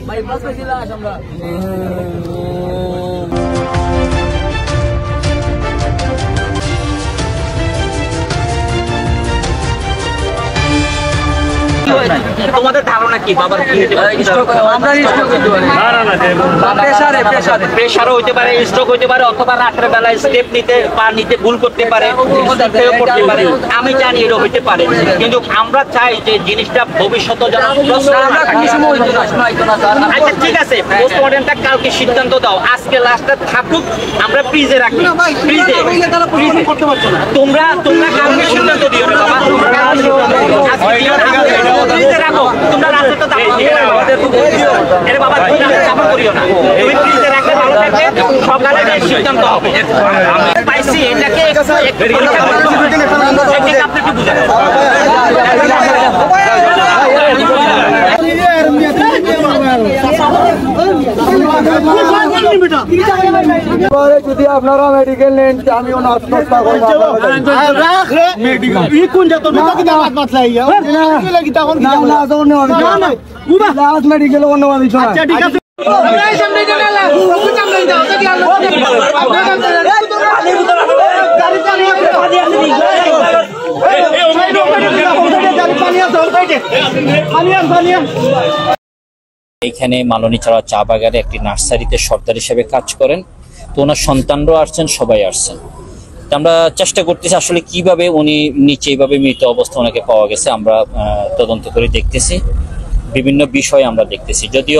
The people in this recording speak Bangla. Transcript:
bypass পেছিলা আমরা তোমাদের ধারণা কি বাবার কি হতে পারে? আমরা স্ট্রোক হতে পারে, না না না প্রেসারও হতে পারে, স্ট্রোক হতে পারে, অথবা রাতের বেলায় স্টেপ নিতে পা নিতে ভুল করতে পারে, করতে পারে। আমি জানি এটা হতে পারে, কিন্তু আমরা চাই যে জিনিসটা ভবিষ্যতে যেন আচ্ছা ঠিক আছে, পোস্টমর্টেমটা কালকে সিদ্ধান্ত দাও, আজকে লাস্টটা থাকুক, আমরা ফ্রিজে রাখি, ফ্রিজে করতে পারছো না তোমরা কালকে সিদ্ধান্ত দিও না বাবা, ফ্রিজে রাখো, তোমরা রাতে তো দাও আরে বাবা তুমি চাপা করিও না, তুমি ফ্রিজে রাখলে ভালো থাকবে, সকালে সিদ্ধান্ত হবে। আমি পাইছি এটাকে আপনি একটু বুঝান যদি আপনারা মেডিকেল নেন আমিও মেডিকেল এইখানে মালনীছড়া চা বাগানে একটি নার্সারিতে সর্দার হিসেবে কাজ করেন, তো ওনার সন্তানরাও আসছেন, সবাই আসছেন। তো আমরা চেষ্টা করতেছি আসলে কিভাবে উনি নিচে এইভাবে মৃত অবস্থা ওনাকে পাওয়া গেছে, আমরা তদন্ত করে দেখতেছি, বিভিন্ন বিষয় আমরা দেখতেছি। যদিও